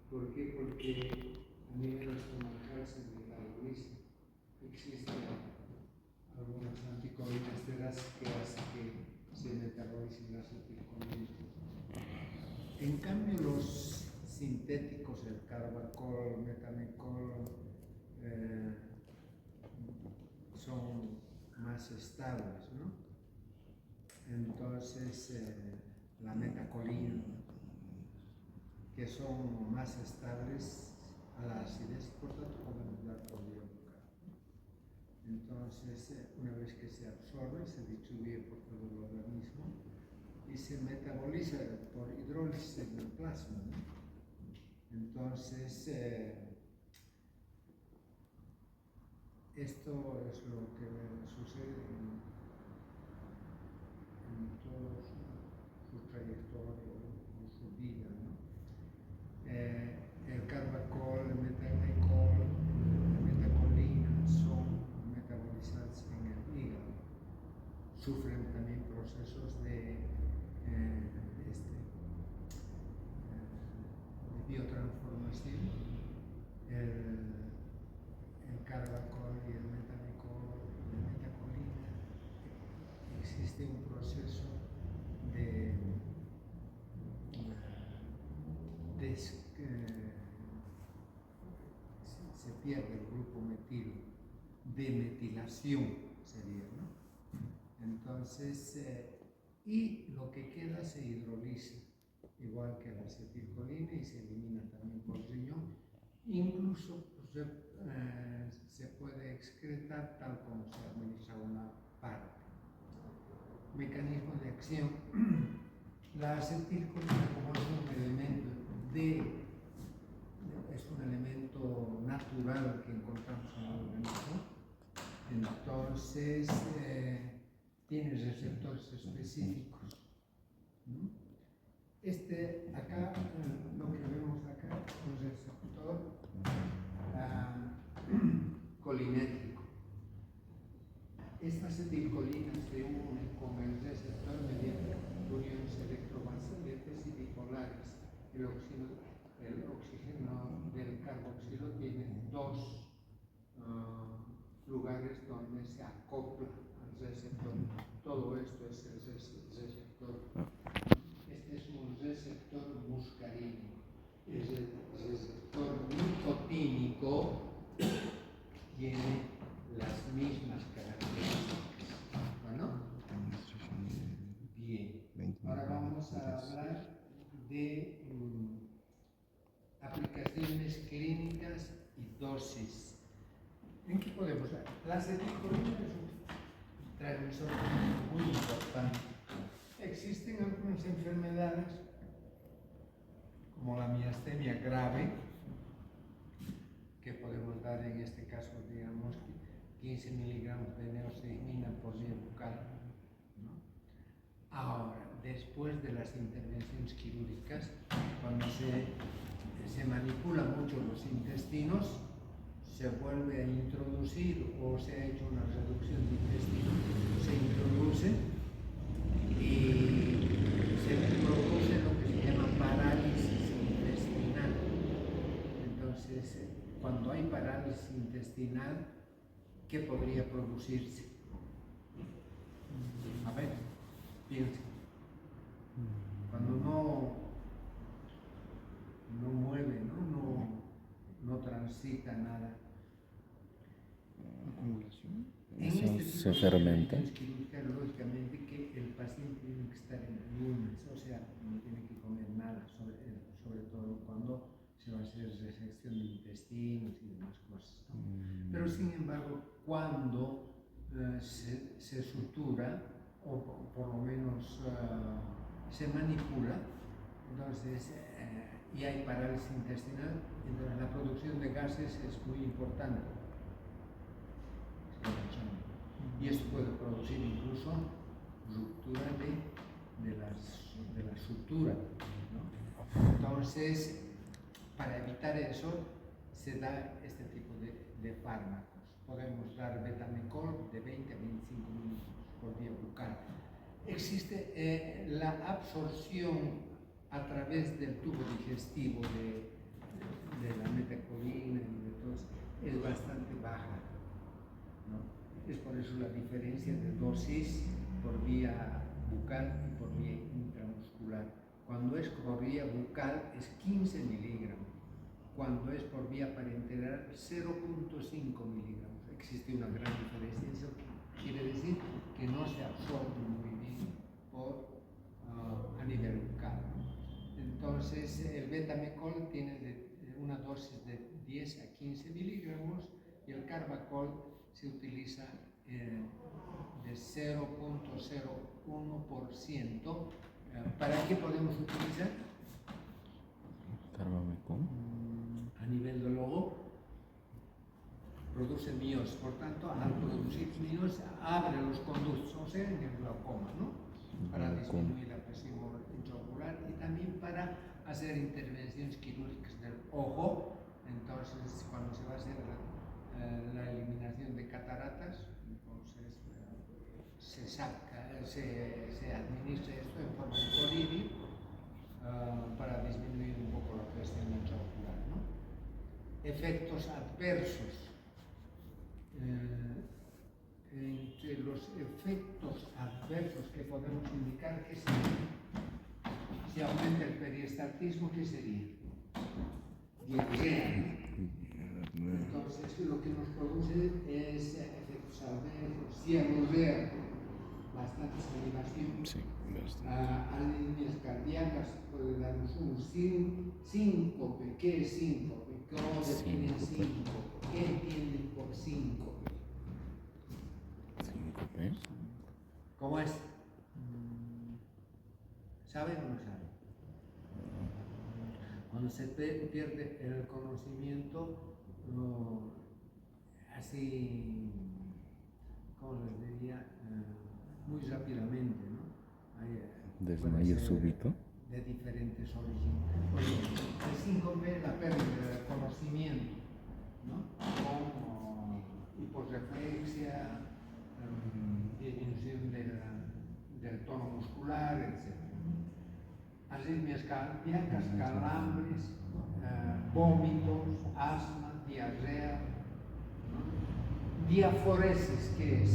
¿Por qué? Porque a nivel estomacal se metaboliza. Existen algunas anticolinas de las que hacen que se metabolicen las acetilcolinas. En cambio, los sintéticos, el carbacol, el metamicol, son más estables, ¿no? Entonces, la metacolina, que son más estables a la acidez, por tanto podemos dar por vía bucal. Entonces, una vez que se absorbe, se distribuye por todo el organismo y se metaboliza por hidrólisis en el plasma, ¿no? Entonces, esto es lo que sucede en toda su trayectoria o su vida, ¿no? El carbacol, el metamicol, la metacolina son metabolizados en el hígado. Sufren también procesos de biotransformación. El carbacol y el metamicol y la metacolina, existe un proceso de se pierde el grupo metilo, demetilación sería, ¿no? Entonces, y lo que queda se hidroliza, igual que la acetilcolina, y se elimina también por riñón. Incluso se puede excretar tal como se administra una parte. Mecanismo de acción. La acetilcolina, como es un elemento es un elemento natural que encontramos en el organismo, entonces tiene receptores específicos, ¿no? Acá, lo que vemos acá, es un receptor colinétrico. Esta acetilcolina se une con el receptor mediante uniones electrovasculantes y bipolares. El oxígeno del carboxilo tiene dos lugares donde se acopla al receptor. Todo esto es el receptor. Este es un receptor muscarínico. El receptor nicotínico tiene las mismas características. Bueno, bien. Ahora vamos a hablar de aplicaciones clínicas y dosis. ¿En qué podemos ver? La acetilcolina es un transmisor muy importante. Existen algunas enfermedades, como la miastenia grave, que podemos dar en este caso, digamos, 15 miligramos de neostigmina por vía bucal, ¿no? Ahora, después de las intervenciones quirúrgicas, cuando se manipulan mucho los intestinos, se vuelve a introducir o se ha hecho una reducción de intestino, se introduce y se produce lo que se llama parálisis intestinal. Entonces, cuando hay parálisis intestinal, ¿qué podría producirse? A ver, piensa. Cuando no mueve, no transita nada. Acumulación. En Se fermenta. lógicamente que el paciente tiene que estar en ayunas, o sea, no tiene que comer nada, sobre todo cuando se va a hacer resección de intestinos y demás cosas, ¿no? Pero sin embargo, cuando se sutura, o por lo menos se manipula, entonces, y hay parálisis intestinal, entonces la producción de gases es muy importante. Y esto puede producir incluso ruptura de la sutura, ¿no? Entonces, para evitar eso, se da este tipo de fármacos. Podemos dar betamicol de 20 a 25 minutos por vía bucal. Existe la absorción a través del tubo digestivo la metacolina y de todos es bastante baja, ¿no? Es por eso la diferencia de dosis por vía bucal y por vía intramuscular. Cuando es por vía bucal es 15 miligramos, cuando es por vía parenteral 0.5 miligramos. Existe una gran diferencia, eso quiere decir que no se absorbe muy bien a nivel bucal, ¿no? Entonces el betamecol tiene una dosis de 10 a 15 miligramos y el carbacol se utiliza de 0.01%. ¿Para qué podemos utilizar? Carbamecol. A nivel de logo, produce MIOS, por tanto, al producir MIOS abre los conductos, o sea, en el glaucoma, ¿no? Para disminuir la presión intraocular y también para hacer intervenciones quirúrgicas del ojo. Entonces, cuando se va a hacer la eliminación de cataratas, entonces se administra esto en forma de coliri para disminuir un poco la presión intraocular, ¿no? Efectos adversos. Entre los efectos adversos que podemos indicar, ¿qué sería? Si aumenta el peristaltismo, ¿qué sería? Diarrea. Entonces, lo que nos produce es efectos adversos, cianurrea, bastante salivación, Sí, arritmias cardíacas, puede darnos un síncope. ¿Qué es síncope? ¿Cómo definen síncope? ¿Qué entienden por síncope? ¿Síncope? ¿Cómo es? ¿Saben o no saben? Cuando se pierde el conocimiento, así, ¿cómo les diría? Muy rápidamente, ¿no? Desmayo súbito. De diferentes orígenes. El síncope, la pérdida del conocimiento, ¿no? Como hiposreflexia, disminución del tono muscular, etc. Arritmias cardíacas, calambres, vómitos, asma, diarrea, ¿no? Diaforesis, ¿qué es?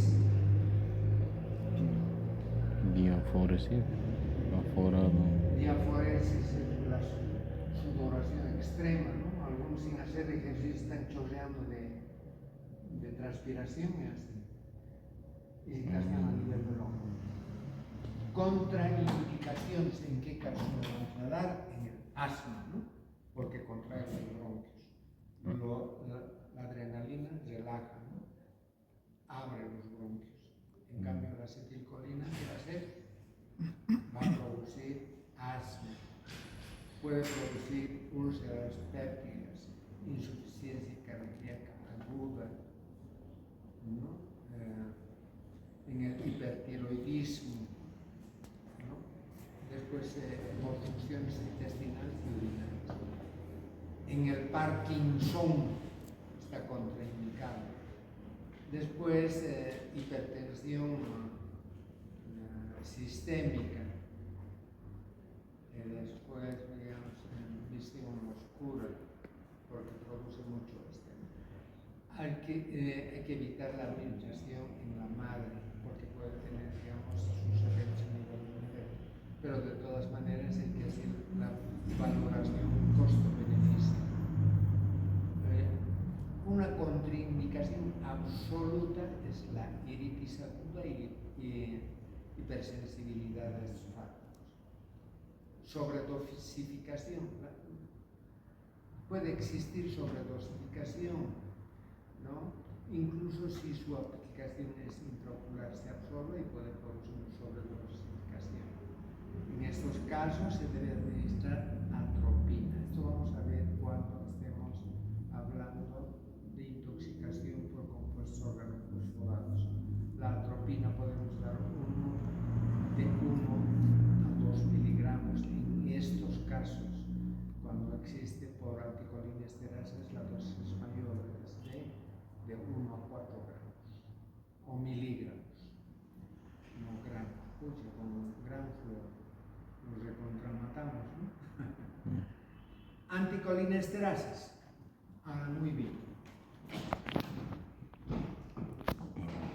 Diaforesis, aforado. Diaforesis es la sudoración extrema, ¿no? Algunos sin hacer ejercicio están chorreando de transpiración y así. Irritación a nivel del ojo. Contraindicaciones, ¿en qué caso nos vamos a dar? En el asma, ¿no? Porque contrae los bronquios. La adrenalina relaja, ¿no? Abre los bronquios. En cambio, la acetilcolina, ¿qué va a hacer? Va a producir asma. Puede producir úlceras pépticas, insuficiencia cardíaca aguda, ¿no? En el hipertiroidismo, ¿no? Después por funciones intestinales y urinarias. En el Parkinson está contraindicado. Después hipertensión sistémica. Después, digamos, visión oscura, porque produce mucho Hay que evitar la administración en la madre, porque puede tener, digamos, sus efectos a nivel mujer. Pero de todas maneras hay que hacer la valoración costo-beneficio. Una contraindicación absoluta es la iritis aguda y hipersensibilidad a estos fármacos. Sobredosificación. Puede existir sobredosificación, ¿no? Incluso si su aplicación es intraocular, se absorbe y puede producir sobredosificación. En estos casos se debe administrar atropina. Esto vamos a ver cuando estemos hablando de intoxicación por compuestos organofosforados. La atropina podemos dar de 1 a 2 miligramos en estos casos. Cuando existe por anticolinesterasas, la dosis es mayor, es de 1 a 4 gramos o miligramos, no gramos. Pucha, con gramos los recontramatamos, ¿no? Anticolinesterasas. Ah, muy bien.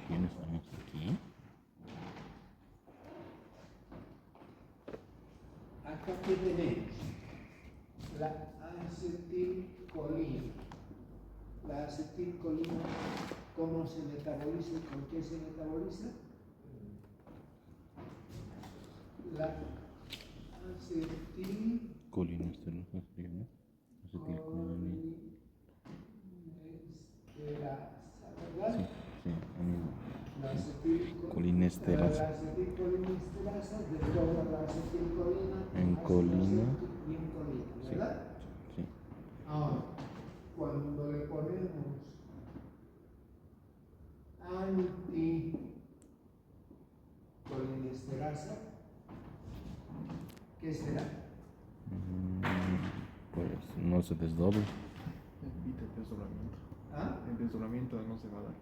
¿Quién estamos aquí? Acá que tenemos la acetilcolina. La acetilcolina, ¿cómo se metaboliza y con qué se metaboliza? La acetilcolina. Colinesterasa sería, ¿no? Acetilcolina. ¿Verdad? Sí, amigo. La acetilcolina. Colinesterasa. La acetilcolinesterasa desdobla la acetilcolina En colina. y en colina, Sí. ¿verdad? Sí. Ahora, cuando le ponemos anticolinesterasa, ¿qué será? Pues no se desdoble. Evita el desdoblamiento. ¿Ah? El desdoblamiento no se va a dar.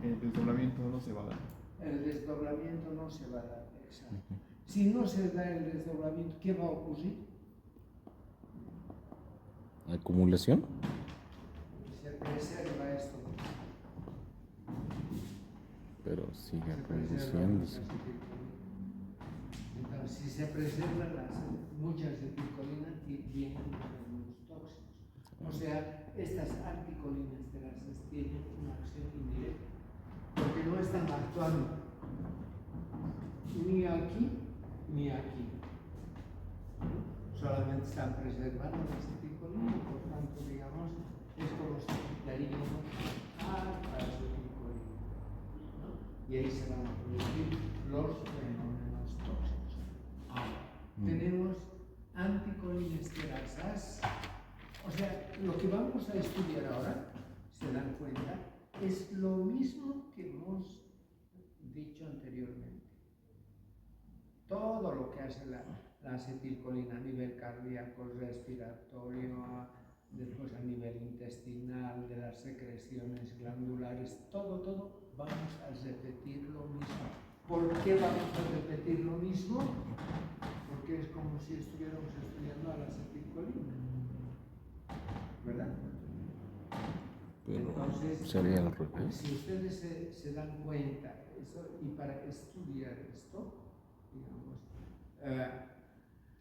El desdoblamiento no se va a dar. El desdoblamiento no se va a dar, exacto. Si no se da el desdoblamiento, ¿qué va a ocurrir? Acumulación. Se preserva esto. Pero sigue Se preserva produciéndose. la acetilcolina. Entonces, si se preserva mucha acetilcolina, vienen los tóxicos. O sea, estas anticolinesterazas tienen una acción indirecta, porque no están actuando ni aquí ni aquí. Solamente están preservando la acetilcolina, por tanto, digamos, es como si quitaríamos a la acetilcolina, ¿no? Y ahí se van a producir los fenómenos tóxicos. Ahora, tenemos anticolinesterasas. O sea, lo que vamos a estudiar ahora, se dan cuenta, es lo mismo que hemos dicho anteriormente. Todo lo que hace la acetilcolina a nivel cardíaco, respiratorio, después a nivel intestinal, de las secreciones glandulares, todo, vamos a repetir lo mismo. ¿Por qué vamos a repetir lo mismo? Porque es como si estuviéramos estudiando a la acetilcolina, ¿verdad? Pero entonces, sería al revés. si ustedes se dan cuenta, y para estudiar esto, digamos,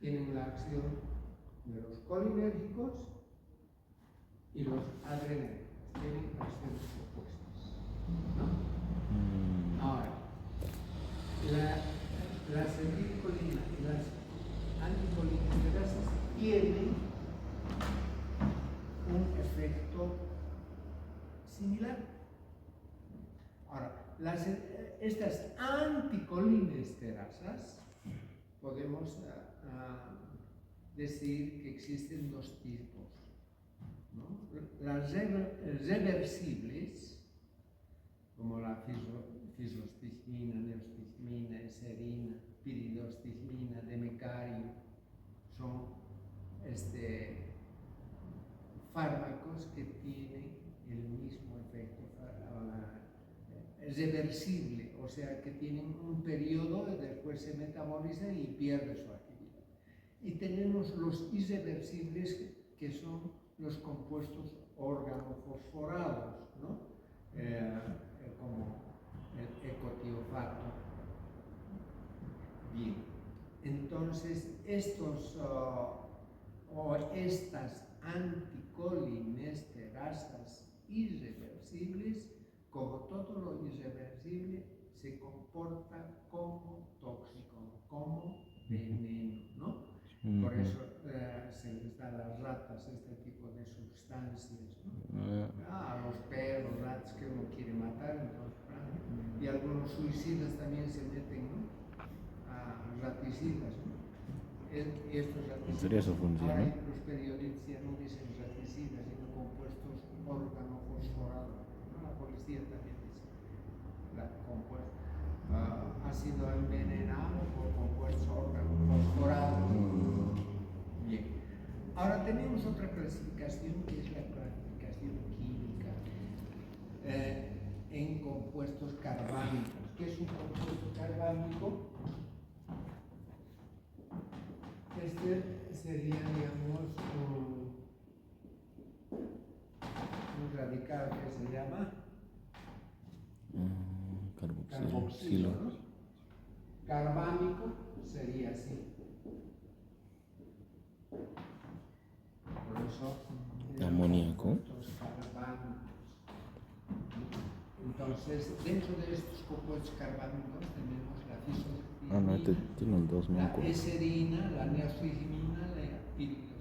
tienen la acción de los colinérgicos y los adrenérgicos, tienen acciones opuestas, ¿no? Ahora, la acetilcolina y las anticolinesterasas tienen un efecto similar. Ahora, estas anticolinesterasas podemos decir que existen dos tipos, ¿no? Las reversibles, como la fisostigmina, neostigmina, eserina, piridostigmina, demecario, son fármacos que tienen el mismo efecto. Es reversible, o sea que tienen un periodo y después se metaboliza y pierde su actividad. Y tenemos los irreversibles, que son los compuestos organofosforados, ¿no? Como el ecotiofato. Bien, entonces estas anticolinesterasas irreversibles, como todo lo irreversible, se comporta como tóxico, como veneno, ¿no? Por eso se les da a las ratas este tipo de sustancias, ¿no? A los perros, ratas que uno quiere matar, entonces, y algunos suicidas también se meten, ¿no? A raticidas, ¿no? Y estos raticidas, ¿En serio eso funciona? ahora los periodistas ya no dicen raticidas, sino compuestos organofosforados, ¿no? La policía también dice ha sido envenenado por compuestos organofosforados. Bien. Ahora tenemos otra clasificación, que es la clasificación química en compuestos carbánicos. ¿Qué es un compuesto carbánico? Este sería, digamos, llama Carboxilo. carboxilo, ¿no? Carbámico sería así. Por eso Amoníaco. compuestos carbámicos. Entonces, dentro de estos compuestos carbámicos tenemos la Ah, no, fisostigmina, tienen dos, no me la acuerdo. eserina, la neostigmina, la piridoxina.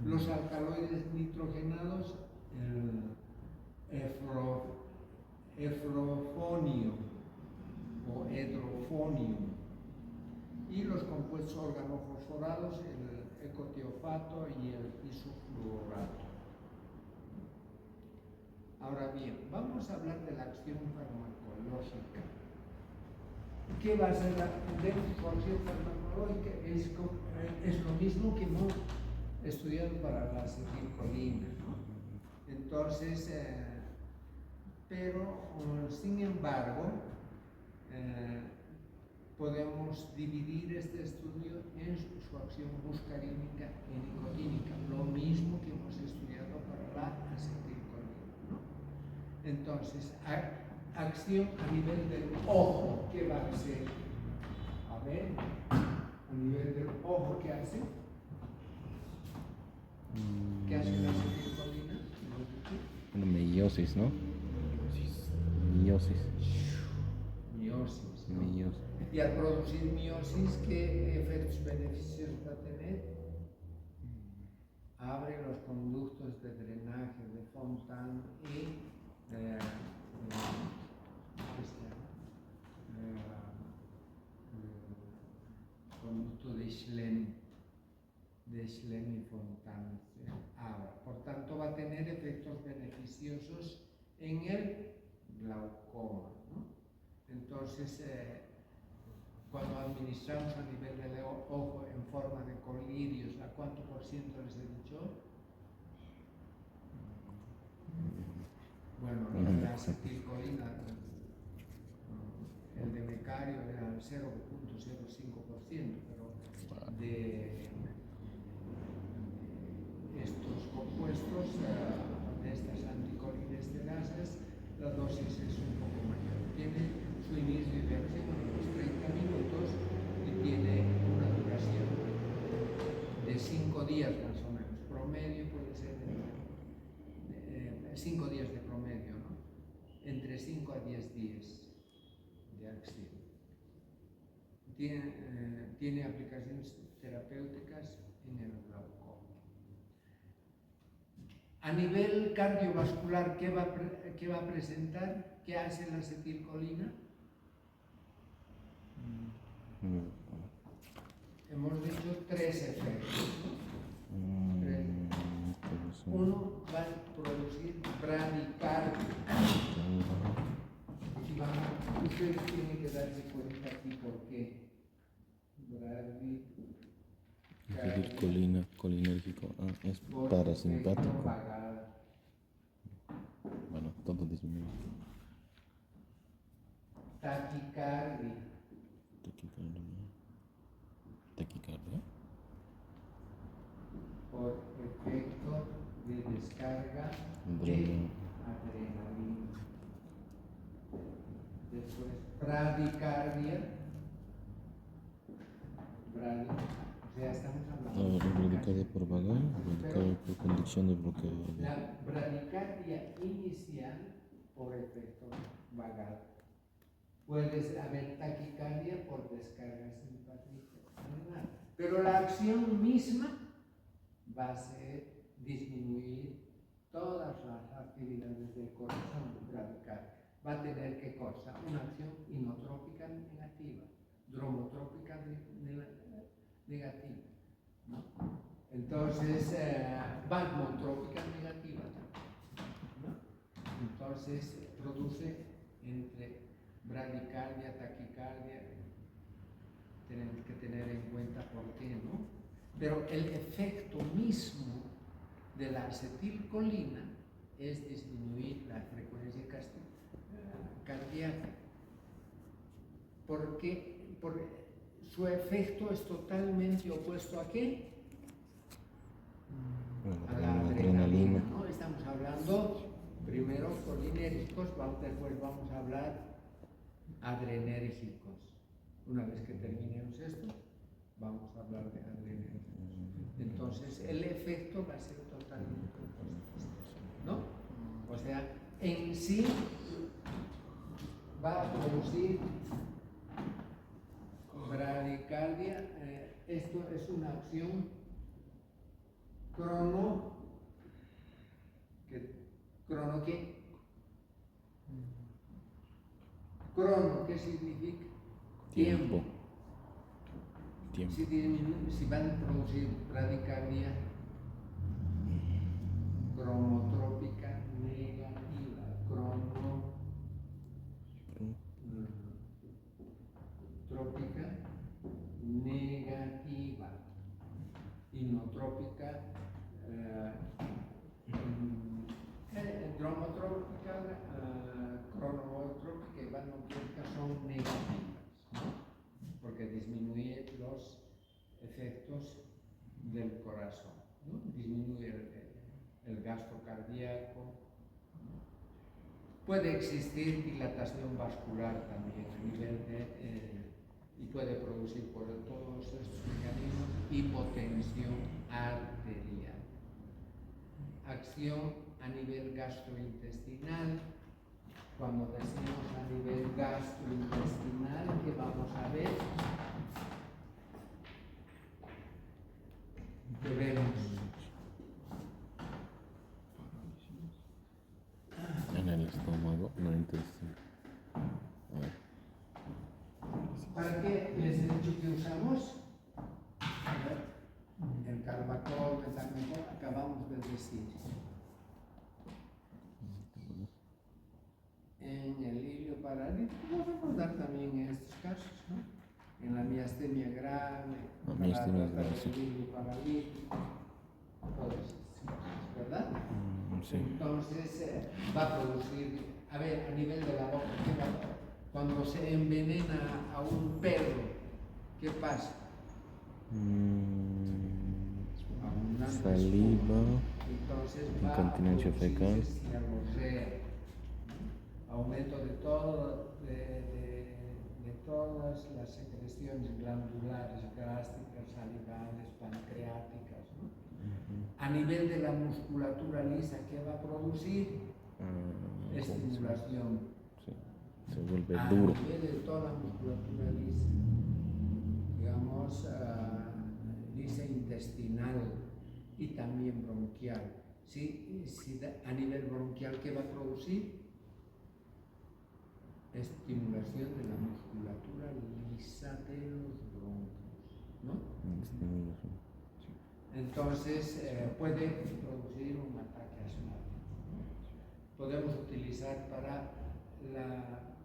Los alcaloides nitrogenados, el efrofonio o hidrofonio, y los compuestos organofosforados, el ecotiofato y el isofluorato. Ahora bien, vamos a hablar de la acción farmacológica. ¿Qué va a ser su acción farmacológica? Es lo mismo que hemos estudiado para la acetilcolina, ¿no? Entonces, pero sin embargo, podemos dividir este estudio en su acción muscarínica y nicotínica, lo mismo que hemos estudiado para la acetilcolina, ¿no? Entonces, acción a nivel del ojo, ¿qué va a hacer? A ver, a nivel del ojo, ¿qué hace? ¿Qué hace la acetilcolina? Bueno, meiosis, ¿no? Meiosis. Miosis, ¿no? Meiosis. Y al producir miosis, ¿qué efectos beneficios va a tener? Abre los conductos de drenaje de Fontan y conducto de Schlemm y Fontan se abre. Por tanto, va a tener efectos beneficiosos en el glaucoma, ¿no? Entonces, cuando administramos a nivel del ojo en forma de colirios, ¿a cuánto por ciento les he dicho? Bueno, la acetilcolina, el de becario era el 0.05%, pero de estos compuestos, de estas anticolinesterases, la dosis es un poco mayor. Tiene su inicio de acción a los 30 minutos y tiene una duración de 5 días más o menos. Promedio puede ser 5 días de promedio, ¿no? Entre 5 a 10 días de acción. Tiene aplicaciones terapéuticas en el glaucoma. A nivel cardiovascular, ¿qué va a presentar? ¿Qué hace la acetilcolina? Hemos dicho 3 efectos, ¿no? 3. Uno va a producir bradicardia. Ustedes tienen que darse cuenta aquí por qué. Acetilcolina, colinérgico. Ah, es parasimpático. Bueno, todo disminuye. Taquicardia. Taquicardia. Por efecto de descarga de adrenalina. Después, bradicardia. O sea, estamos hablando de Bradicardia por vagal, bradicardia por conducción de bloqueo. la bradicardia inicial por efecto vagal. Puede haber taquicardia por descarga simpática adrenal. Pero la acción misma va a ser disminuir todas las actividades del corazón bradicardia. Va a tener ¿qué cosa? Una acción inotrópica negativa, dromotrópica negativa, ¿no? Entonces, valvotrópica negativa, ¿no? Entonces, produce entre bradicardia, taquicardia, tenemos que tener en cuenta por qué, ¿no? Pero el efecto mismo de la acetilcolina es disminuir la frecuencia cardíaca. Porque su efecto es totalmente opuesto ¿a qué? A la adrenalina, ¿no? Estamos hablando primero colinérgicos, después vamos a hablar adrenérgicos. Una vez que terminemos esto, vamos a hablar de adrenérgicos. Entonces, el efecto va a ser totalmente opuesto, ¿no? O sea, en sí va a producir bradicardia. Esto es una acción ¿Crono qué? Crono, ¿qué significa? Tiempo. Si van a producir bradicardia cromotrópica negativa, trópica negativa, inotrópica, dromotrópica, cronotrópica y vanotrópica son negativas, ¿no? Porque disminuye los efectos del corazón, ¿no? Disminuye el gasto cardíaco. Puede existir dilatación vascular también a nivel y puede producir por todos estos mecanismos hipotensión arterial. Acción a nivel gastrointestinal. Cuando decimos a nivel gastrointestinal, ¿qué vamos a ver? ¿Qué vemos? En el estómago, no intestino. A ver. ¿Para qué les he dicho que usamos? A ver, el carbacol, metamecol, acabamos de decir. En el hilio paralítico, vamos a dar también en estos casos, ¿no? En la miastenia grave, Miastenia para tratar grave, sí. el hilio paralítico, todas estas cosas, ¿verdad? Sí. Entonces va a producir, a ver, a nivel de la boca, ¿qué va a pasar? Cuando se envenena a un perro, ¿qué pasa? Saliva, entonces incontinencia fecal, aumento de todas las secreciones glandulares, gástricas, salivales, pancreáticas, ¿no? A nivel de la musculatura lisa, ¿qué va a producir? Estimulación. Sí, se vuelve A duro. nivel de toda la musculatura lisa, digamos, lisa intestinal y también bronquial. ¿Sí? A nivel bronquial, ¿qué va a producir? Estimulación de la musculatura lisa de los bronquios, ¿no? Estimulación. Entonces puede producir un ataque asmático. Podemos utilizar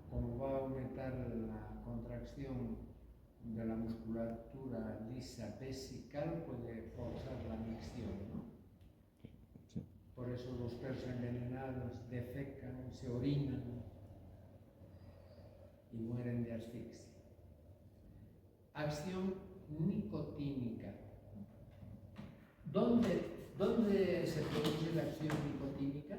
como va a aumentar la contracción de la musculatura lisa vesical, puede forzar la micción, ¿no? Sí. Por eso los perros envenenados defecan, se orinan y mueren de asfixia. Acción nicotínica. ¿Dónde se produce la acción nicotínica?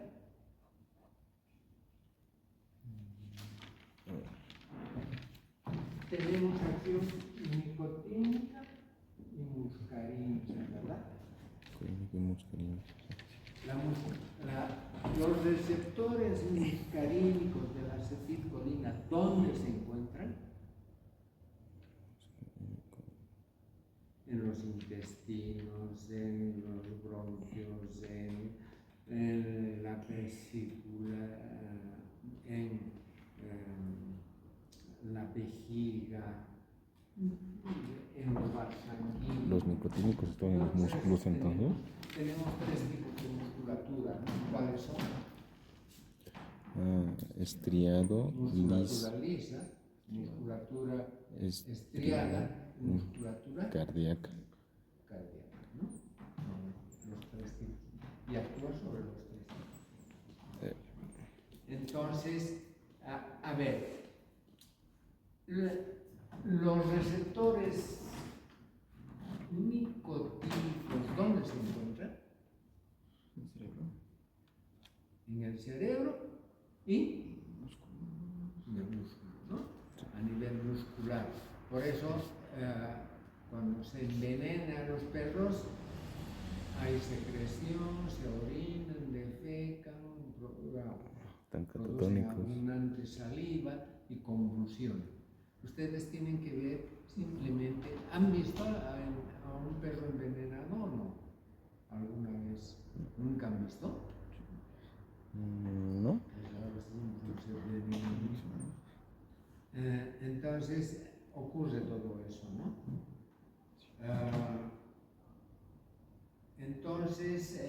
Tenemos acción nicotínica y muscarínica, ¿verdad? Clínica y muscarínica. Los receptores muscarínicos de la acetilcolina, ¿dónde se encuentran? En los intestinos, en los bronquios, en la vesícula, en la vejiga, en los vasos sanguíneos. Los nicotínicos están en los músculos entonces. Tenemos tres tipos de musculatura, ¿no? ¿Cuáles son? Estriado, Musculatura lisa, musculatura estriada, musculatura cardíaca. ¿no? Los tres tipos. Y actúa sobre los tres tipos. Entonces, a ver, los receptores nicotínicos, ¿dónde se encuentran? ¿El cerebro? En el cerebro y de músculo, ¿no? A nivel muscular. Por eso, cuando se envenena a los perros, hay secreción, se orinan, defecan, Tan producen catatónicos. abundante saliva y convulsión. Ustedes tienen que ver simplemente, ¿han visto a un perro envenenado o no? ¿Alguna vez? ¿Nunca han visto? ¿No? Entonces ocurre todo eso, ¿no? Entonces,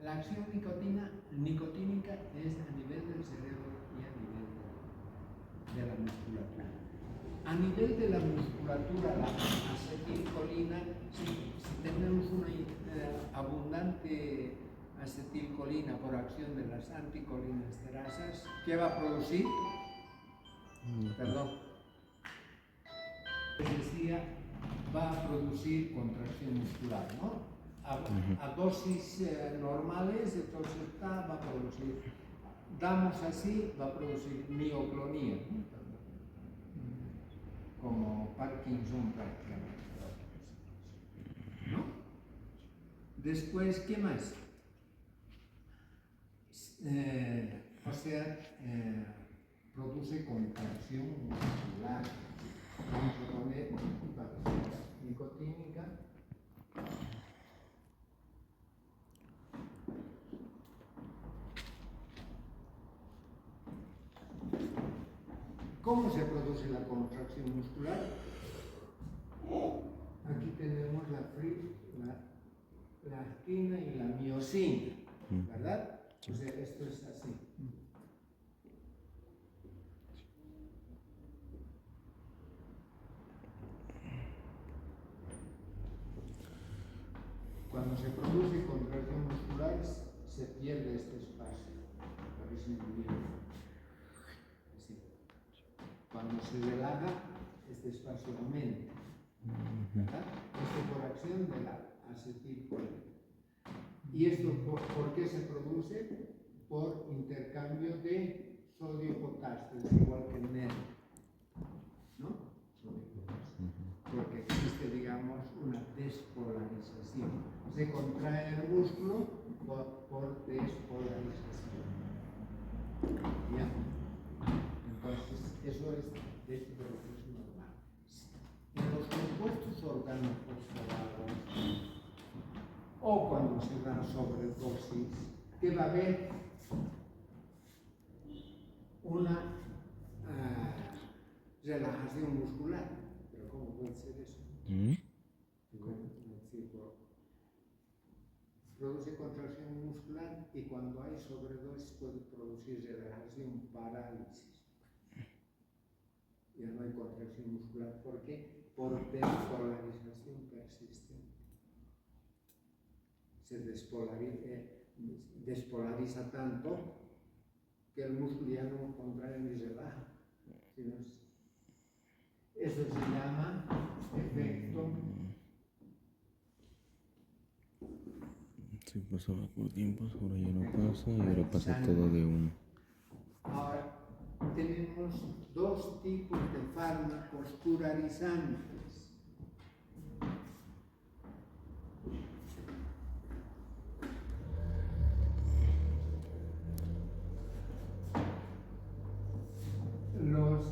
la acción nicotínica es a nivel del cerebro y a nivel de la musculatura. A nivel de la musculatura, la acetilcolina, si tenemos una abundante acetilcolina por acción de las anticolinesterazas, ¿qué va a producir? Perdón. Decía, va a producir contracción muscular, ¿no? A dosis normales, entonces va a producir, damos así, va a producir mioclonía, ¿no? Como Parkinson prácticamente, ¿no? Después, ¿qué más? Produce contracción muscular, nicotínica. ¿Cómo se produce la contracción muscular? Aquí tenemos la actina y la miosina, ¿verdad? O sea, esto es así. Cuando se produce contracción muscular, se pierde este espacio. Parece muy bien. Así. Cuando se relaja, este espacio aumenta. ¿Verdad? Esto por acción de la acetilcolina. ¿Y esto por qué se produce? Por intercambio de sodio-potasio, es igual que el nervio, ¿no? Sodio-potasio. Porque existe, digamos, una despolarización. Se contrae el músculo por despolarización. ¿Ya? Entonces, eso es dentro de lo que es normal. En los compuestos organofosforados o cuando se da sobredosis, que va a haber una relajación muscular. ¿Pero cómo puede ser eso? Produce contracción muscular y cuando hay sobredosis puede producir relajación, parálisis. Ya no hay contracción muscular. ¿Por qué? Por despolarización persistente. Se despolariza tanto que el músculo ya no contrae ni relaja. Eso se llama efecto. Sí, pasaba por tiempos, ahora ya no pasa y ahora pasa todo de uno. Ahora, tenemos dos tipos de fármacos curarizantes. Los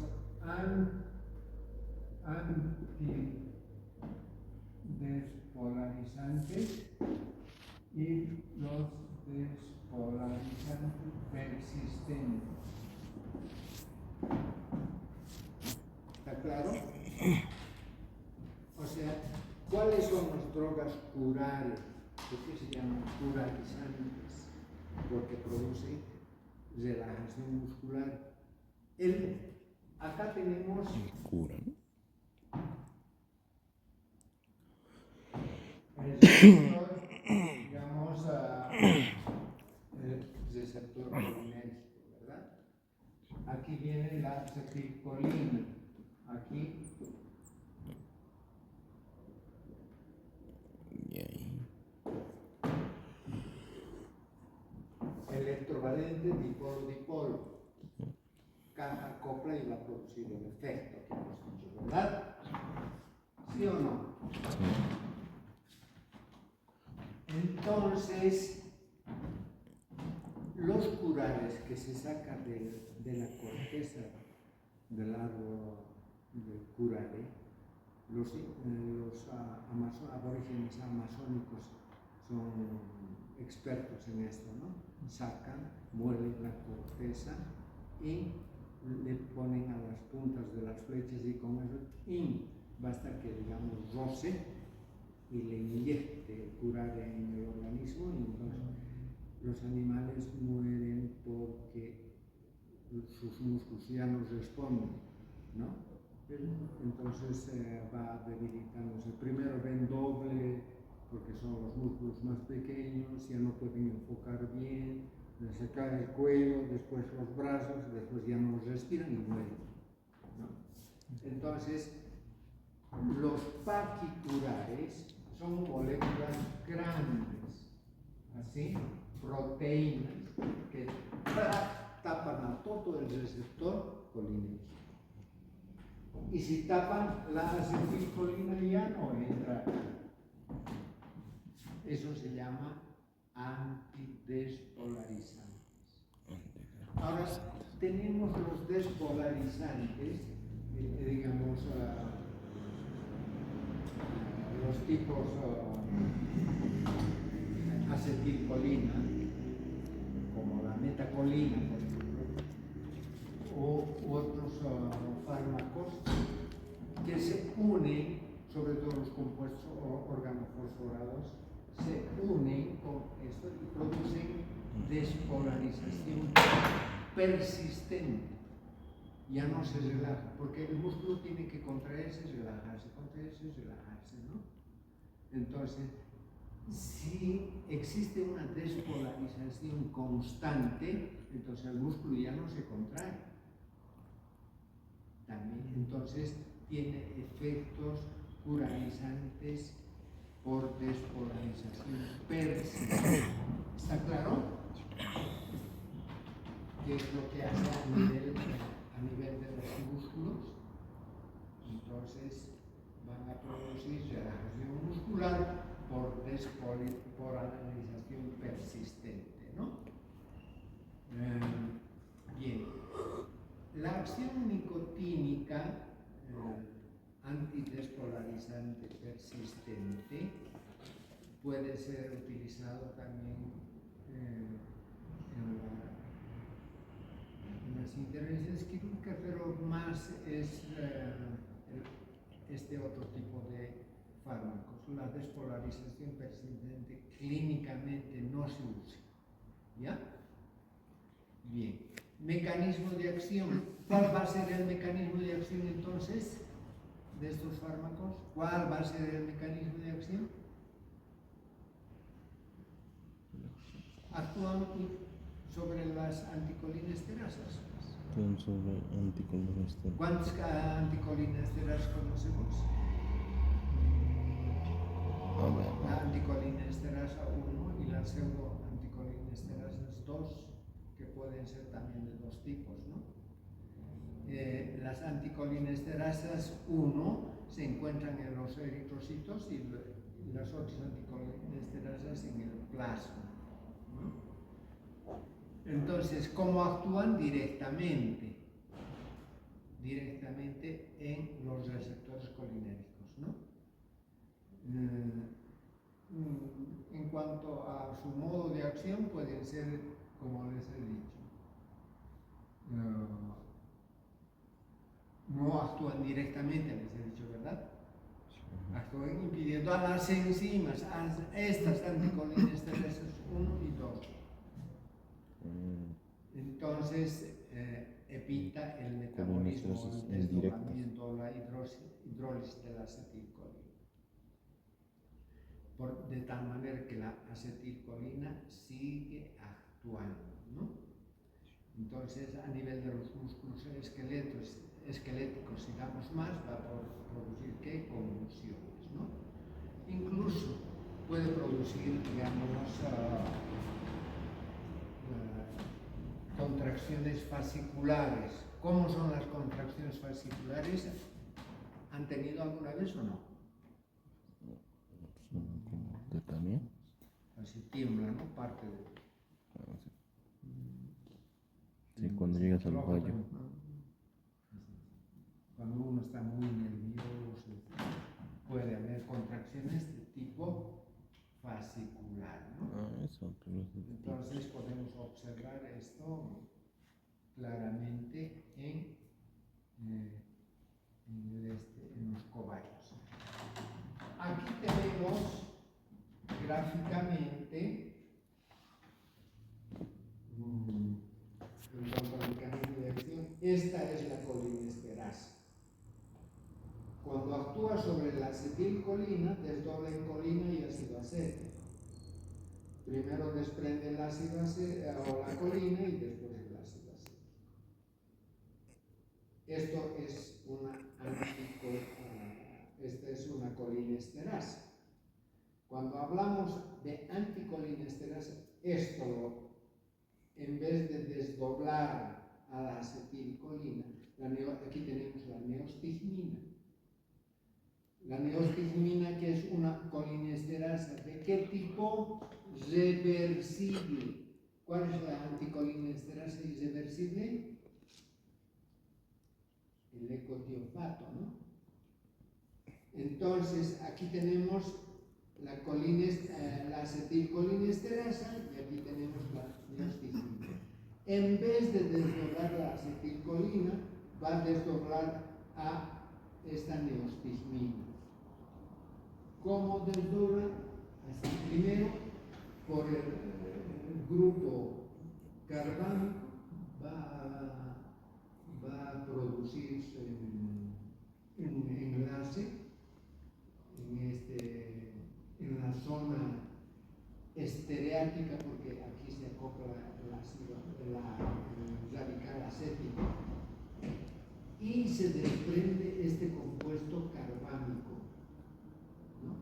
antidespolarizantes y los despolarizantes persistentes. ¿Está claro? O sea, ¿cuáles son las drogas curales? ¿Por qué se llaman curarizantes? Porque producen relajación muscular. Acá tenemos Cura, ¿no? el receptor, digamos, el receptor colinérgico, ¿verdad? Aquí viene la acetilcolina, aquí Y ahí. electrovalente dipolo-dipolo. acopla y va a producir el efecto que hemos dicho, ¿verdad? ¿Sí o no? Entonces, los curales que se sacan de la corteza del árbol del curare, los aborígenes amazónicos son expertos en esto, ¿no? Sacan, muelen la corteza y le ponen a las puntas de las flechas y con eso, y basta que, digamos, roce y le inyecte curare en el organismo, y entonces los animales mueren porque sus músculos ya no responden, ¿no? Entonces va debilitándose. Primero ven doble porque son los músculos más pequeños, ya no pueden enfocar bien, se cae el cuello, después los brazos, después ya no respiran y mueren, ¿no? Entonces, los paquicurares son moléculas grandes, así, proteínas que tapan a todo el receptor colinérgico. Y si tapan la acetilcolina ya no entra. Eso se llama antidespolarizantes. Ahora tenemos los despolarizantes, digamos, los tipos acetilcolina, como la metacolina, por ejemplo, u otros fármacos que se unen, sobre todo los compuestos organofosforados, se unen con esto y producen despolarización persistente. Ya no se relaja, porque el músculo tiene que contraerse, relajarse, ¿no? Entonces, si existe una despolarización constante, entonces el músculo ya no se contrae. También, entonces, tiene efectos curalizantes por despolarización persistente. ¿Está claro? ¿Qué es lo que hace a nivel de los músculos? Entonces van a producir relajación muscular por despolarización persistente, ¿no? Bien. La acción nicotínica antidespolarizante persistente puede ser utilizado también en las intervenciones quirúrgicas, pero más es este otro tipo de fármacos. La despolarización persistente clínicamente no se usa. ¿Ya? Bien. Mecanismo de acción. ¿Cuál va a ser el mecanismo de acción entonces de estos fármacos? ¿Cuál va a ser el mecanismo de acción? Actúan sobre las anticolinesterasas. Sobre anticolinesteras. ¿Cuántas anticolinesteras conocemos? La anticolinesteras 1 y la pseudoanticolinesteras 2, que pueden ser también de dos tipos, ¿no? Las anticolinesterasas 1 se encuentran en los eritrocitos y las otras anticolinesterasas en el plasma, ¿no? Entonces, ¿cómo actúan? Directamente en los receptores colinérgicos, ¿no? En cuanto a su modo de acción, pueden ser, como les he dicho, no actúan directamente, les he dicho, ¿verdad? Actúan impidiendo a las enzimas, a estas anticolinesterasas 1 y 2. Entonces, evita el metabolismo, el desdoblamiento, la hidrólisis de la acetilcolina. De tal manera que la acetilcolina sigue actuando, ¿no? Entonces, a nivel de los músculos esqueléticos, si damos más, va a producir ¿qué? Convulsiones, ¿no? Incluso puede producir, digamos, contracciones fasciculares ¿Cómo son las contracciones fasciculares? ¿Han tenido alguna vez o no? Son como tetanía. Así tiembla, ¿no? Parte de... Ah, sí. Sí, cuando llegas al Luego fallo. también, cuando uno está muy nervioso, puede haber contracciones de tipo fascicular, ¿no? Ah, eso, pero es de Entonces podemos observar esto claramente en los cobayos. Aquí tenemos gráficamente, en cuanto al mecanismo de acción, esta es la colinesterasa. Cuando actúa sobre la acetilcolina, desdobla en colina y ácido acético. Primero desprende el ácido o la colina y después el ácido acético. Esto es esta es una colinesterasa. Cuando hablamos de anticolinesterasa, esto en vez de desdoblar a la acetilcolina, aquí tenemos la neostigmina. La neostigmina, que es una colinesterasa, ¿de qué tipo? Reversible. ¿Cuál es la anticolinesterasa irreversible? El ecotiofato, ¿no? Entonces, aquí tenemos la acetilcolinesterasa y aquí tenemos la neostigmina. En vez de desdoblar la acetilcolina, va a desdoblar a esta neostigmina. ¿Cómo desdobla? Así, primero, por el grupo carbánico va a producirse un enlace en la zona estereática, porque aquí se acopla el radical acético, y se desprende este compuesto carbánico, ¿no?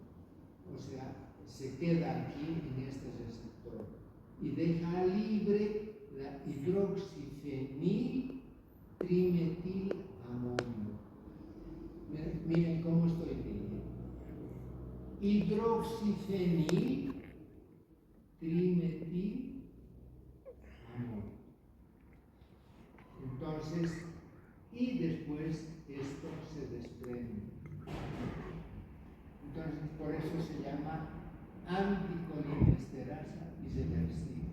O sea, se queda aquí en este receptor y deja libre la hidroxifenil trimetilamonio. Miren cómo estoy leyendo. Hidroxifenil trimetilamonio. Entonces, y después esto se desprende. Entonces, por eso se llama anticolinesterasa irreversible.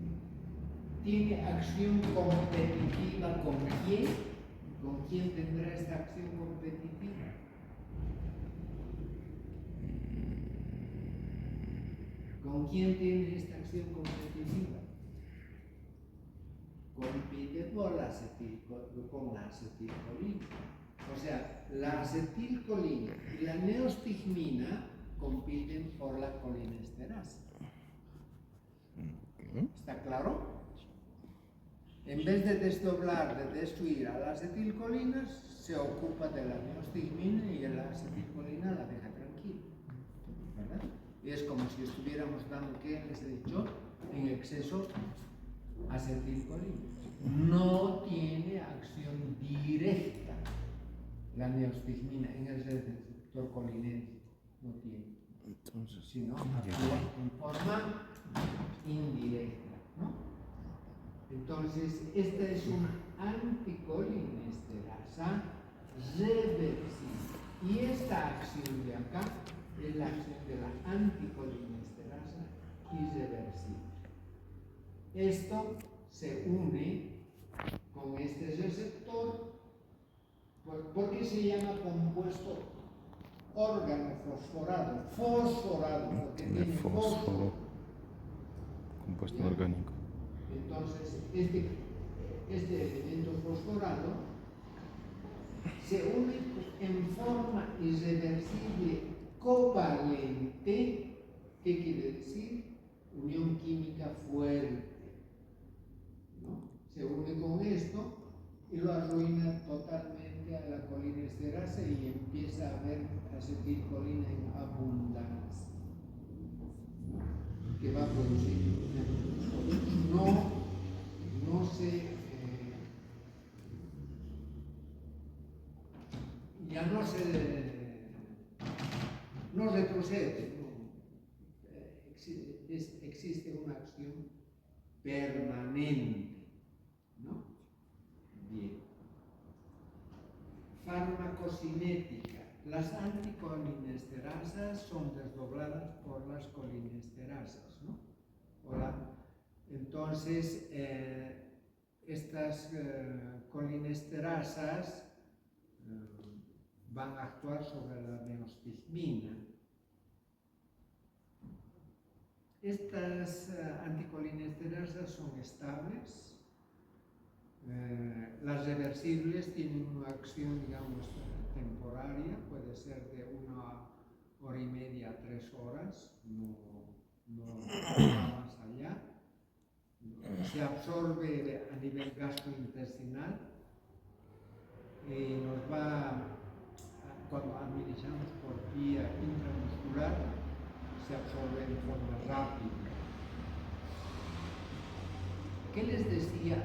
¿Tiene acción competitiva con quién? ¿Con quién tendrá esta acción competitiva? ¿Con quién tiene esta acción competitiva? Compite con la acetilcolina. O sea, la acetilcolina y la neostigmina compiten por la colinesterasa. ¿Está claro? En vez de desdoblar, de destruir a la acetilcolina, se ocupa de la neostigmina y la acetilcolina la deja tranquila, ¿verdad? Y es como si estuviéramos dando, ¿qué les he dicho? En exceso acetilcolina. No tiene acción directa la neostigmina en el receptor colinérgico, no tiene. Entonces, Sino actúa en forma indirecta, ¿no? Entonces, esta es una anticolinesterasa reversible. Y esta acción de acá es la acción de la anticolinesterasa irreversible. Esto se une con este receptor. ¿Por qué se llama compuesto organofosforado? Fosforado, porque tiene fósforo. Compuesto orgánico. Entonces, este elemento fosforado se une en forma irreversible covalente. ¿Qué quiere decir? Unión química fuerte, ¿no? Se une con esto y lo arruina totalmente a la colinesterasa y empieza a haber acetilcolina en abundancia, ¿no? Que va a producir no se procede? No. Existe una acción permanente, ¿no? Bien. Farmacocinética. Las anticolinesterasas son desdobladas por las colinesterasas, ¿no? Entonces, estas colinesterasas van a actuar sobre la neostigmina. Estas anticolinesterasas son estables. Las reversibles tienen una acción, digamos, temporaria, puede ser de 1 hora y media a 3 horas, no va más allá. Se absorbe a nivel gastrointestinal y nos va, cuando administramos por vía intramuscular, se absorbe de forma rápida. ¿Qué les decía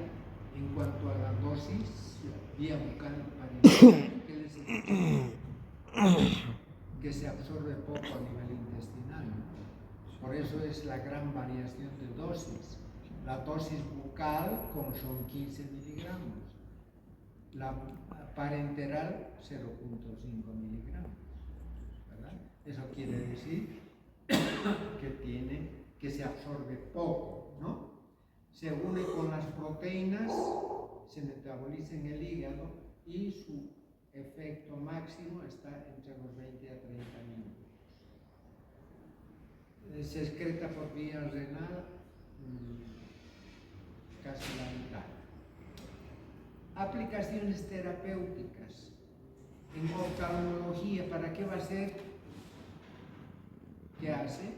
en cuanto a la dosis vía bucal parenteral? ¿Qué les decía? Que se absorbe poco a nivel intestinal. Por eso es la gran variación de dosis. La dosis bucal son 15 miligramos. La parenteral 0,5 miligramos. ¿Verdad? Eso quiere decir que se absorbe poco, ¿no? Se une con las proteínas, se metaboliza en el hígado y su efecto máximo está entre los 20 a 30 minutos. Se excreta por vía renal casi la mitad. Aplicaciones terapéuticas. En oftalmología, ¿para qué va a ser? ¿Qué hace?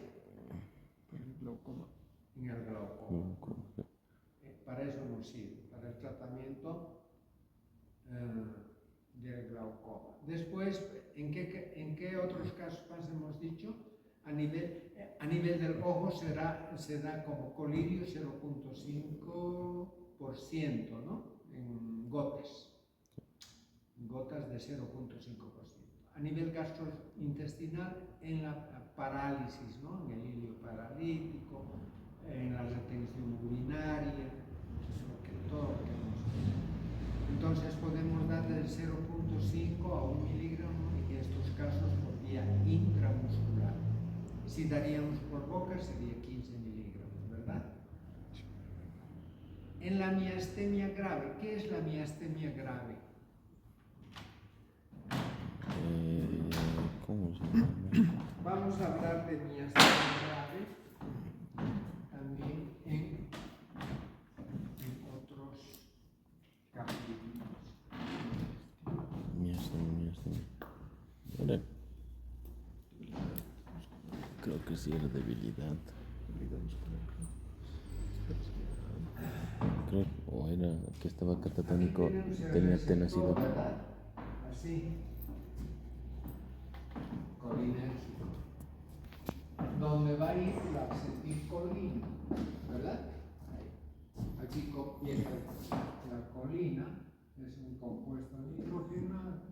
Por el glaucoma. En el glaucoma. Para eso nos sirve, para el tratamiento del glaucoma. Después, ¿en qué otros casos más hemos dicho? A nivel del ojo se da como colirio 0,5%, ¿no? En gotas de 0,5%. A nivel gastrointestinal, en la parálisis, ¿no? En el hilio paralítico, en la retención urinaria, todo lo que hemos visto. Entonces podemos dar del 0,5 a 1 miligramo en estos casos por vía intramuscular. Si daríamos por boca sería 15 miligramos, ¿verdad? En la miastemia grave, ¿qué es la miastemia grave? ¿Cómo se llama? Vamos a hablar de miastemia grave también en otros capítulos. Miastemia. Vale. Creo que sí era debilidad. Creo, o era que estaba catatónico, tenía tenacidad. Así. Colinérgico. Donde va a ir la acetilcolina, ¿verdad? Aquí comienza la colina, es un compuesto nitrogenado.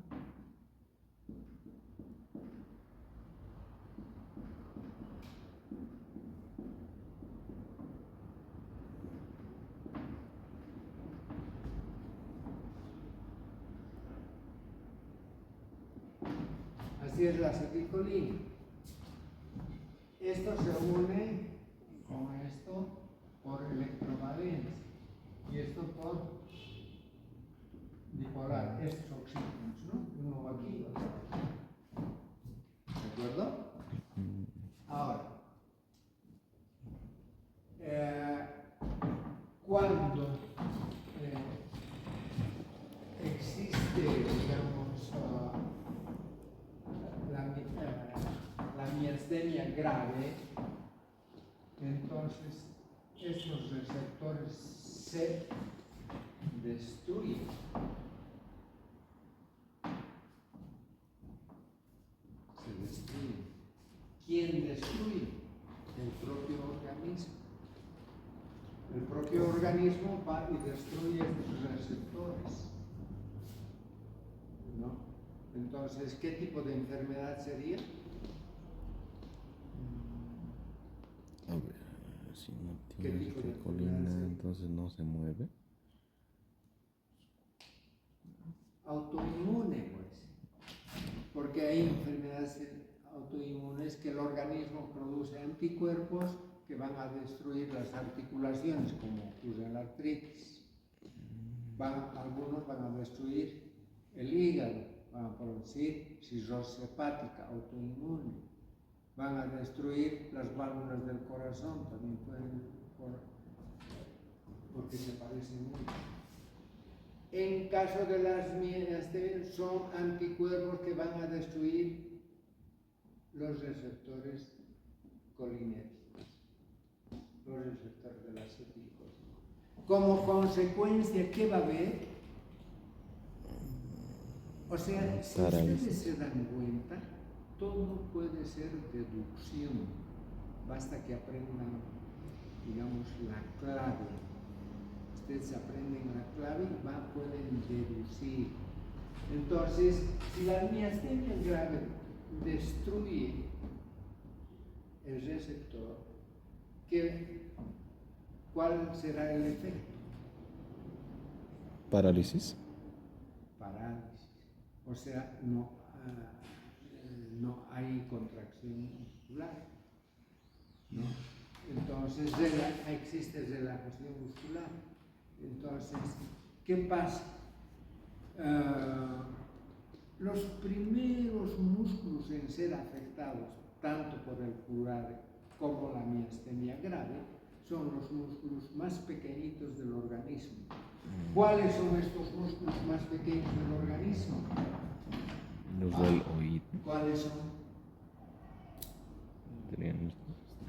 Así es la acetilcolina. Esto se une con esto por electrovalencia y esto por dipolar, estos oxígenos, ¿no? Uno va aquí y otro aquí. ¿De acuerdo? Ahora, cuando existe, digamos, la miastemia grave, entonces estos receptores se destruyen. ¿Quién destruye? El propio organismo. El propio organismo va y destruye estos receptores, ¿no? Entonces, ¿qué tipo de enfermedad sería? Si no ¿Qué tiene tipo de acetilcolina, enfermedad? entonces no se mueve. Autoinmune, pues. Porque hay enfermedades autoinmunes que el organismo produce anticuerpos que van a destruir las articulaciones, como ocurre en la artritis. Algunos van a destruir el hígado, van a producir cirrosis hepática autoinmune, van a destruir las válvulas del corazón, también pueden, porque se parecen mucho. En caso de las miastenias, son anticuerpos que van a destruir los receptores colinérgicos, los receptores de la acetilcolina. Como consecuencia, ¿qué va a haber? O sea, si ustedes se dan cuenta, todo puede ser deducción, basta que aprendan, digamos, la clave. Ustedes aprenden la clave y pueden deducir. Entonces, si la miastenia grave destruye el receptor, ¿cuál será el efecto? Parálisis. Parálisis. O sea, no hay contracción muscular, ¿no? Entonces existe relajación muscular. Entonces, ¿qué pasa? Los primeros músculos en ser afectados, tanto por el curare como la miastenia grave, son los músculos más pequeñitos del organismo. ¿Cuáles son estos músculos más pequeños del organismo? Los del oído. ¿Cuáles son?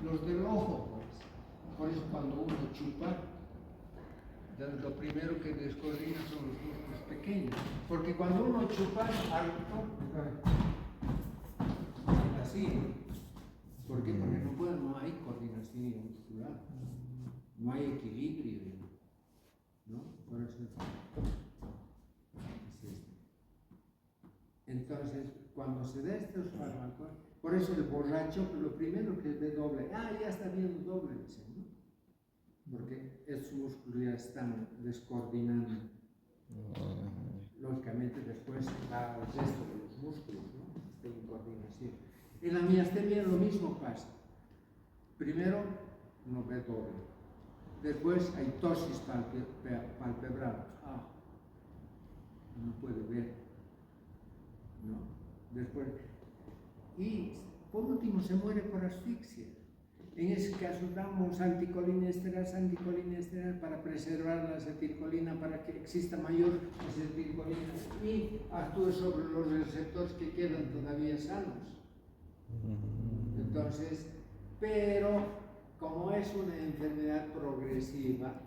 Los del ojo, pues. Por eso cuando uno chupa, lo primero que descoordina son los músculos pequeños. Porque cuando uno chupa alto, así, ¿por qué? Porque no hay coordinación muscular, no hay equilibrio, ¿no? Por eso es esto. Entonces, cuando se da estos fármacos, por eso el borracho, lo primero que ve doble, ya está viendo doble, dice, ¿no? Porque esos músculos ya están descoordinando. Lógicamente después va al resto de los músculos, ¿no? Esta incoordinación. En la miastenia lo mismo pasa. Primero no ve doble. Después hay ptosis palpebral. No puede ver, ¿no? Después. Y por último se muere por asfixia. En ese caso damos anticolinesteras para preservar la acetilcolina, para que exista mayor acetilcolina y actúe sobre los receptores que quedan todavía sanos. Entonces, pero como es una enfermedad progresiva,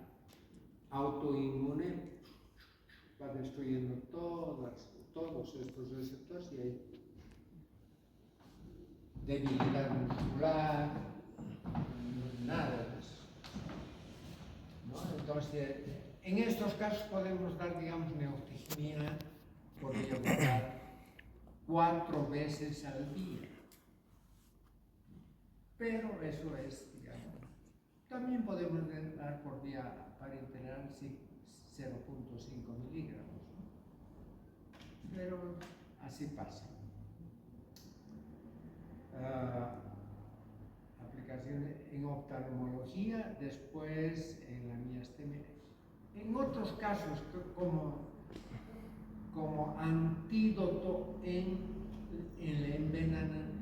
autoinmune, va destruyendo todos estos receptores y hay debilidad muscular, nada de eso, ¿no? Entonces, en estos casos podemos dar, digamos, neotigmina, podríamos dar 4 veces al día. Pero eso es, digamos, también podemos dar por día parenteral 0.5 miligramos, ¿no? Pero así pasa. Aplicaciones en oftalmología, después en la miastenia. En otros casos, como antídoto en el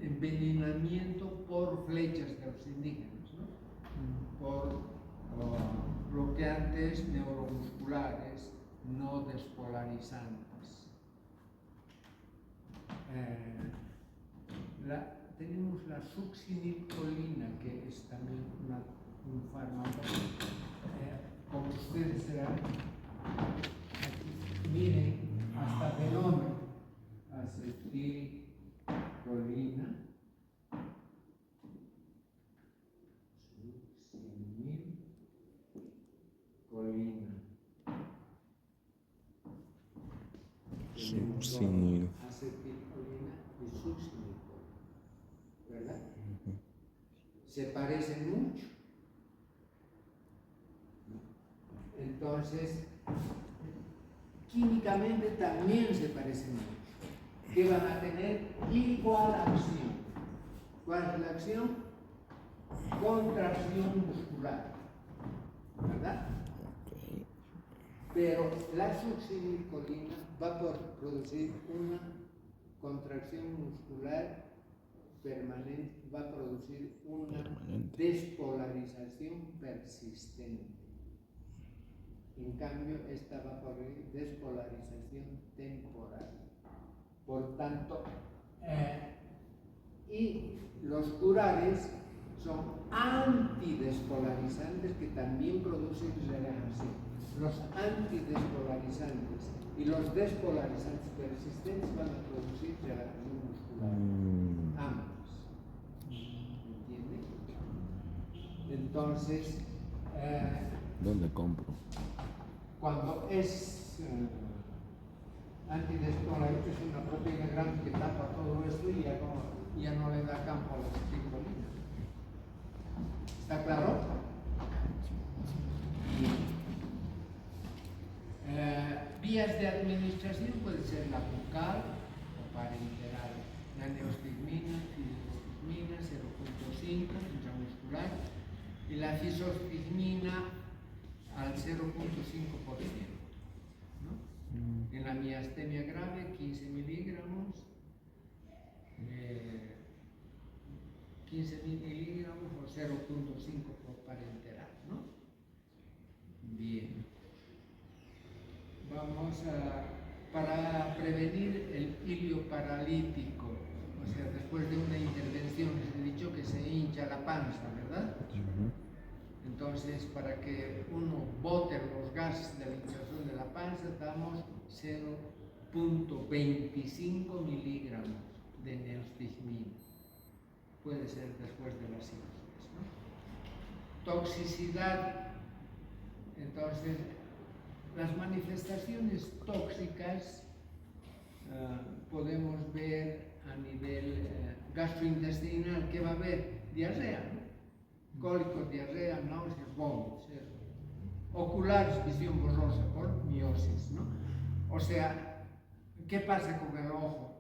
envenenamiento por flechas de los indígenas, ¿no? Por bloqueantes neuromusculares no despolarizantes. Tenemos la succinilcolina, que es también un fármaco. Como ustedes serán, aquí, miren, hasta fenómeno, acetilcolina, succinilcolina. Succinil. Acetilcolina y succinilcolina, ¿verdad? Se parecen mucho, Entonces, químicamente también se parecen mucho, que van a tener igual acción. ¿Cuál es la acción? Contracción muscular, ¿verdad? Pero la succinilcolina va a producir una contracción muscular permanente, va a producir una despolarización persistente. En cambio, esta va a producir despolarización temporal. Por tanto, y los curales son antidespolarizantes que también producen relajación. Los antidespolarizantes y los despolarizantes persistentes van a producir relajación muscular. Ambos. ¿Entiende? Entonces, ¿dónde compro? cuando es antidespolarizante, es una proteína grande que tapa todo esto y ya no le da campo a la acetilcolina. ¿Está claro? Vías de administración puede ser la bucal o parenteral. La neostigmina, fidostigmina 0.5 intramuscular y la fisostigmina al 0.5%. ¿No? En la miastemia grave 15 miligramos, 15 miligramos o 0.5 por parenteral, ¿no? Bien. Vamos para prevenir el hilio paralítico, o sea, después de una intervención, les he dicho que se hincha la panza, ¿verdad? Entonces, para que uno bote los gases de la hinchazón de la panza, damos 0.25 miligramos de neostigmina. Puede ser después de las cirugías, ¿no? Toxicidad. Entonces, las manifestaciones tóxicas podemos ver a nivel gastrointestinal que va a haber diarrea, ¿no? Cólicos, diarrea, náuseas, vómitos. Oculares, visión borrosa por miosis, ¿no? O sea, ¿qué pasa con el ojo?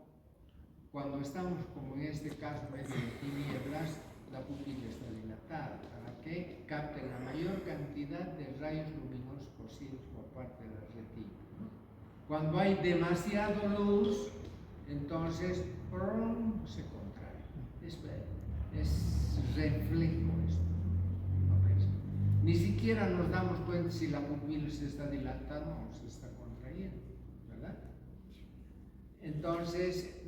Cuando estamos, como en este caso, medio de tinieblas, la pupila está dilatada para que capte la mayor cantidad de rayos luminosos posibles por parte de la retina, ¿no? Cuando hay demasiada luz, entonces se contrae. Es reflejo esto. ¿No ves? Ni siquiera nos damos cuenta si la pupila se está dilatando o se está contrayendo, ¿verdad? Entonces,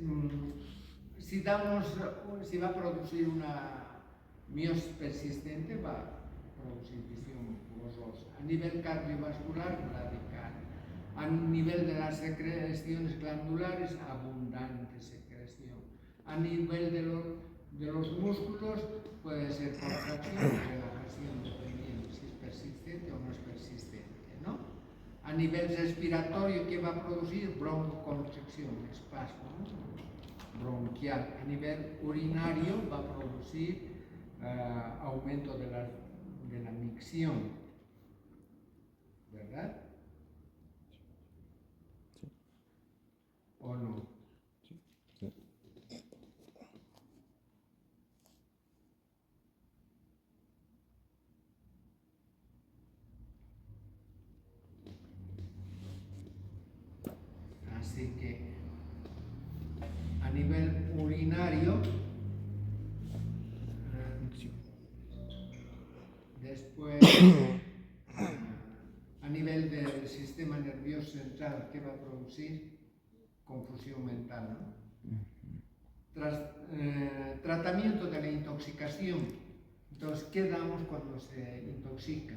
si va a producir una miosis persistente, va a producir visión borrosa. A nivel cardiovascular, radical. A nivel de las secreciones glandulares, abundante secreción. A nivel de los músculos, puede ser contracción o relajación, dependiendo si es persistente o no es persistente, ¿no? A nivel respiratorio, ¿qué va a producir? Broncoconstricción, espasmo, ¿no? Bronquial. A nivel urinario va a producir aumento de la micción, ¿verdad? Sí. ¿O no? Sí. Sí. Así que a nivel urinario, después a nivel del sistema nervioso central, ¿qué va a producir? Confusión mental, ¿no? Tratamiento de la intoxicación. Entonces, ¿qué damos cuando se intoxica?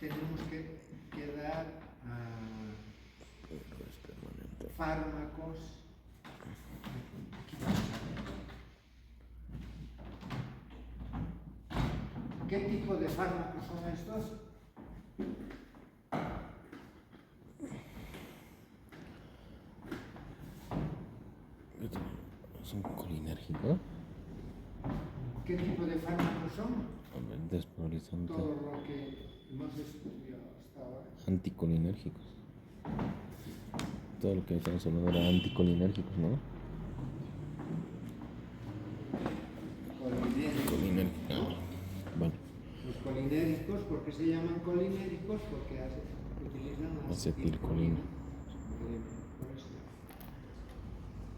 Tenemos que dar fármacos. ¿Qué tipo de fármacos son estos? ¿Son colinérgicos? ¿Qué tipo de fármacos fármacos son Despolarizante. todo lo que hemos estudiado hasta ahora. Anticolinérgicos. Todo lo que estamos hablando era anticolinérgicos, ¿no? Colinéricos. Colinérgicos. Bueno, Los colinéricos, ¿por qué se llaman colinéricos? Porque utilizan acetilcolina. Por eso.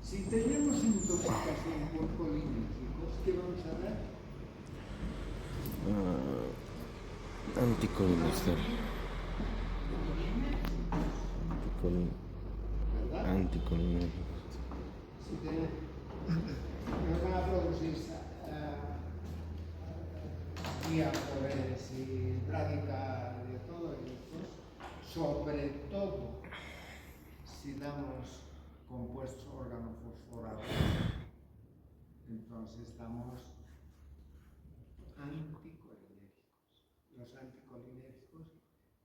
Si tenemos intoxicación por colinérgicos, ¿qué vamos a dar? Anticolinester. ¿Verdad? Anticolinérgicos. Si nos van a producir diápodes y radical de todo esto, sobre todo si damos compuestos organofosforados, entonces damos anticolinérgicos. Los anticolinérgicos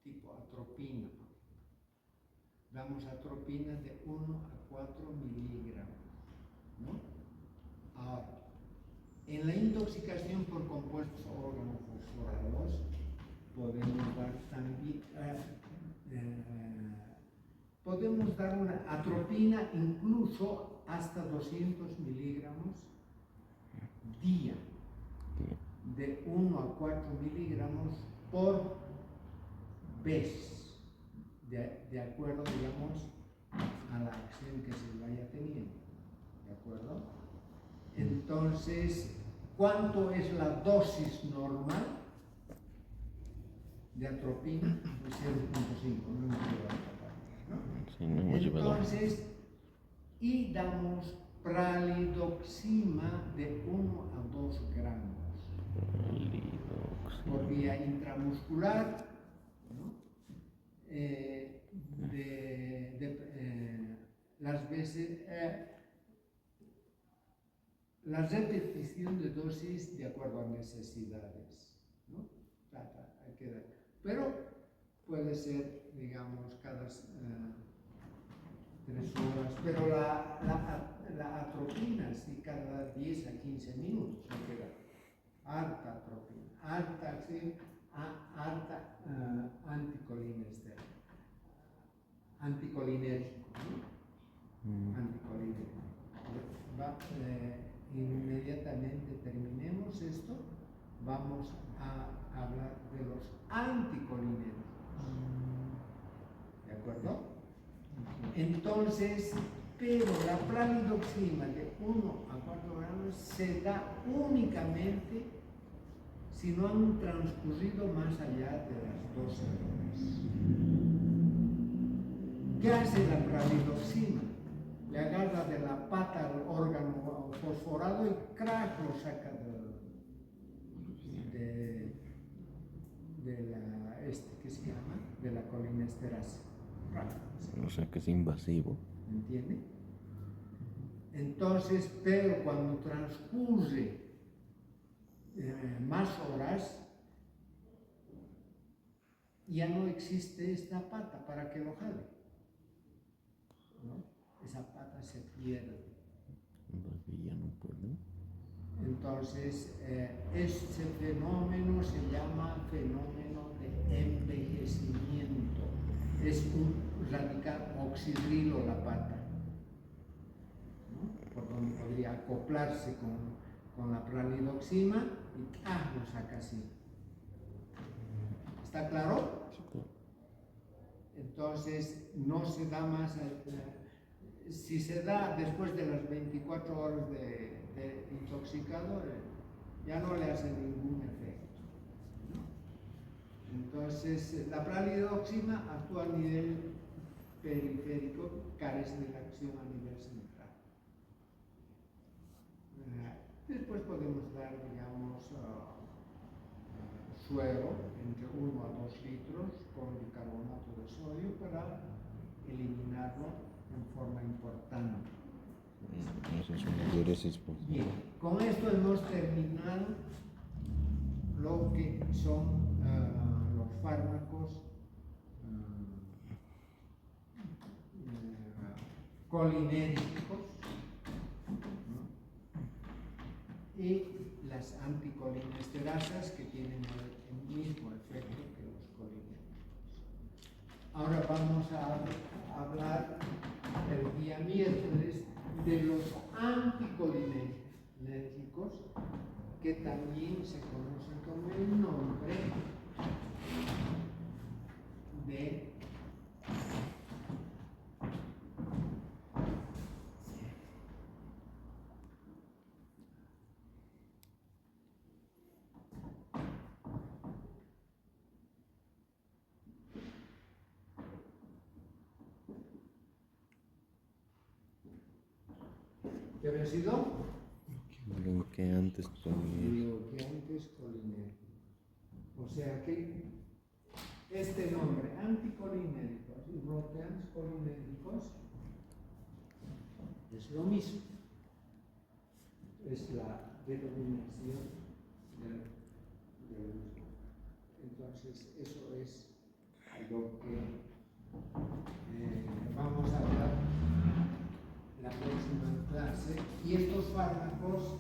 tipo atropina. Damos atropina de 1 a 4 miligramos, ¿no? Ahora, en la intoxicación por compuestos organofosforados podemos dar también podemos dar una atropina incluso hasta 200 miligramos día, de 1 a 4 miligramos por vez, de acuerdo, digamos, a la acción que se vaya teniendo, ¿de acuerdo? Entonces, ¿cuánto es la dosis normal de atropina? Pues 0.5, no hemos llevado esta parte, ¿no? Sí, no hemos llevado. Entonces, y damos pralidoxima de 1 a 2 gramos por vía intramuscular, ¿no? Las veces la repetición de dosis de acuerdo a necesidades, ¿no? Pero puede ser, digamos, cada 3 horas, pero la atropina, sí, cada 10 a 15 minutos, porque alta atropina, alta, sí, alta anticolinérgico, ¿no? Anticolinérgico. Inmediatamente terminemos esto, vamos a hablar de los anticolinérgicos. ¿De acuerdo? Entonces, pero la pralidoxima de 1 a 4 gramos se da únicamente si no han transcurrido más allá de las 12 horas. ¿Qué hace la pralidoxima? Le agarra de la pata al órgano fosforado y crack lo saca de la, ¿qué se llama? De la colinesterasa. O sea que es invasivo. ¿Me entiende? Entonces, pero cuando transcurre más horas, ya no existe esta pata para que lo jale, ¿no? Esa pata se pierde. Ya no puede. Entonces, ese fenómeno se llama fenómeno de envejecimiento. Es un radical oxidrilo la pata, ¿no? Por donde podría acoplarse con la pralidoxima y lo saca así. ¿Está claro? Entonces, no se da más. Si se da después de las 24 horas de intoxicador, ya no le hace ningún efecto, ¿no? Entonces, la pralidoxima actúa a nivel periférico, carece de la acción a nivel central. Después podemos dar, digamos, suero entre 1 a 2 litros con bicarbonato de sodio para eliminarlo en forma importante. Eso es una diuresis. Bien, con esto hemos terminado lo que son los fármacos colinérgicos, ¿no? Y la las anticolinesterasas que tienen el mismo efecto que los colinérgicos. Ahora vamos a hablar el día miércoles de los anticolinérgicos, que también se conocen con el nombre de ¿qué había sido? Bloqueantes colinérgicos. Bloqueantes colinérgicos. O sea que este nombre, anticolinérgicos y bloqueantes colinérgicos, es lo mismo. Es la denominación del mismo. Entonces, eso es lo que vamos a hablar la próxima clase. Y estos fármacos